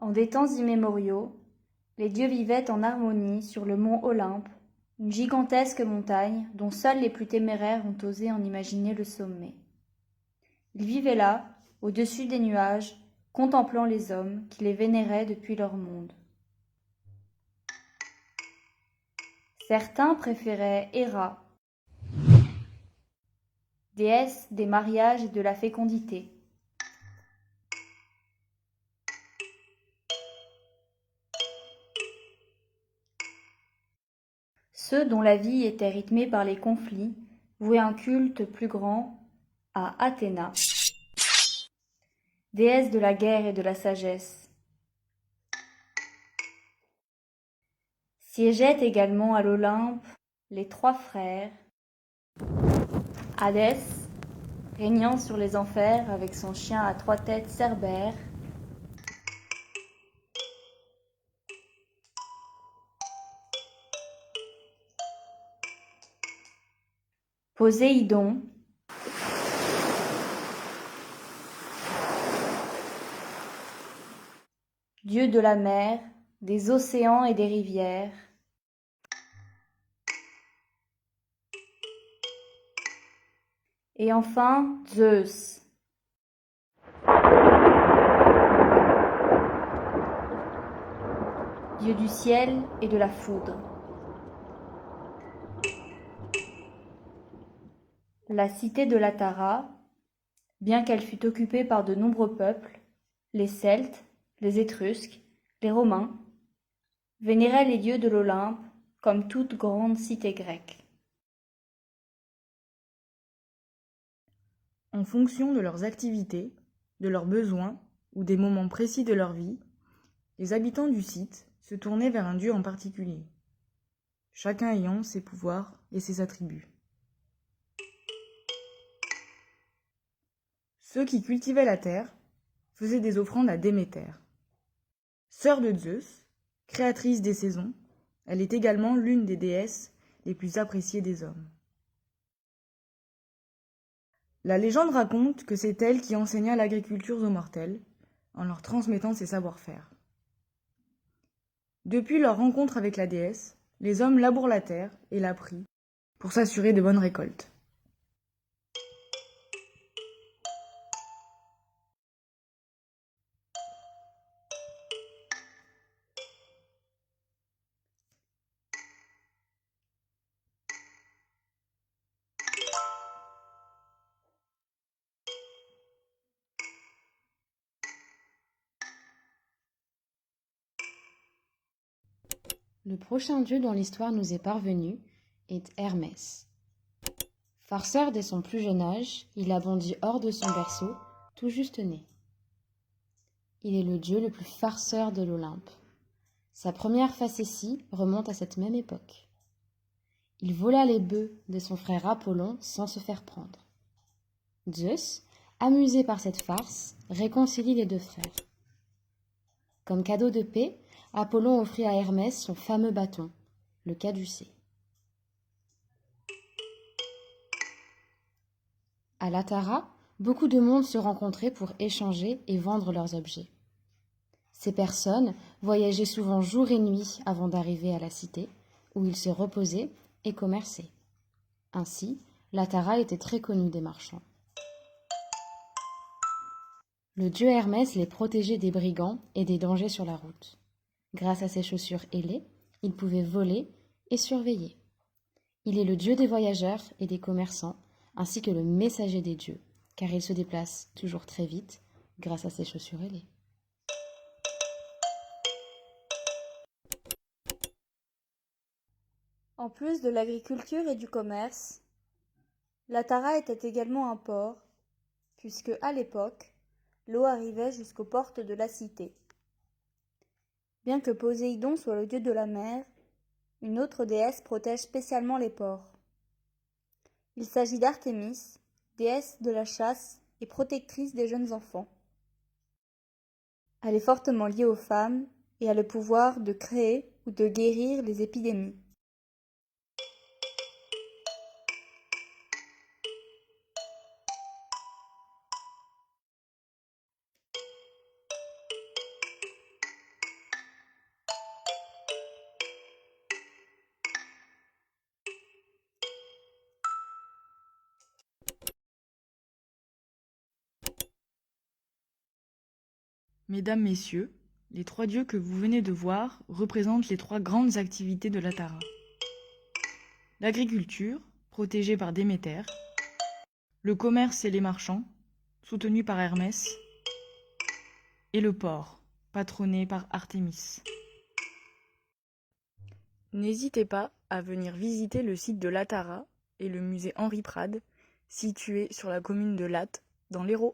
En des temps immémoriaux, les dieux vivaient en harmonie sur le mont Olympe, une gigantesque montagne dont seuls les plus téméraires ont osé en imaginer le sommet. Ils vivaient là, au-dessus des nuages, contemplant les hommes qui les vénéraient depuis leur monde. Certains préféraient Héra, déesse des mariages et de la fécondité. Ceux dont la vie était rythmée par les conflits vouaient un culte plus grand à Athéna, déesse de la guerre et de la sagesse. Siégeaient également à l'Olympe les trois frères, Hadès, régnant sur les enfers avec son chien à trois têtes Cerbère, Poséidon, dieu de la mer, des océans et des rivières, et enfin Zeus, dieu du ciel et de la foudre. La cité de Latara, bien qu'elle fût occupée par de nombreux peuples, les Celtes, les Étrusques, les Romains, vénéraient les dieux de l'Olympe comme toute grande cité grecque. En fonction de leurs activités, de leurs besoins ou des moments précis de leur vie, les habitants du site se tournaient vers un dieu en particulier, chacun ayant ses pouvoirs et ses attributs. Ceux qui cultivaient la terre faisaient des offrandes à Déméter. Sœur de Zeus, créatrice des saisons, elle est également l'une des déesses les plus appréciées des hommes. La légende raconte que c'est elle qui enseigna l'agriculture aux mortels, en leur transmettant ses savoir-faire. Depuis leur rencontre avec la déesse, les hommes labourent la terre et la prient pour s'assurer de bonnes récoltes. Le prochain dieu dont l'histoire nous est parvenue est Hermès. Farceur dès son plus jeune âge, il a bondi hors de son berceau, tout juste né. Il est le dieu le plus farceur de l'Olympe. Sa première facétie remonte à cette même époque. Il vola les bœufs de son frère Apollon sans se faire prendre. Zeus, amusé par cette farce, réconcilie les deux frères. Comme cadeau de paix, Apollon offrit à Hermès son fameux bâton, le caducée. À Latara, beaucoup de monde se rencontrait pour échanger et vendre leurs objets. Ces personnes voyageaient souvent jour et nuit avant d'arriver à la cité, où ils se reposaient et commerçaient. Ainsi, Latara était très connue des marchands. Le dieu Hermès les protégeait des brigands et des dangers sur la route. Grâce à ses chaussures ailées, il pouvait voler et surveiller. Il est le dieu des voyageurs et des commerçants, ainsi que le messager des dieux, car il se déplace toujours très vite grâce à ses chaussures ailées. En plus de l'agriculture et du commerce, Latara était également un port, puisque, à l'époque, l'eau arrivait jusqu'aux portes de la cité. Bien que Poséidon soit le dieu de la mer, une autre déesse protège spécialement les ports. Il s'agit d'Artémis, déesse de la chasse et protectrice des jeunes enfants. Elle est fortement liée aux femmes et a le pouvoir de créer ou de guérir les épidémies. Mesdames, Messieurs, les 3 dieux que vous venez de voir représentent les 3 grandes activités de la Tara. L'agriculture, protégée par Déméter, le commerce et les marchands, soutenus par Hermès, et le port, patronné par Artémis. N'hésitez pas à venir visiter le site de la Tara et le musée Henri Prade, situé sur la commune de Lattes, dans l'Hérault.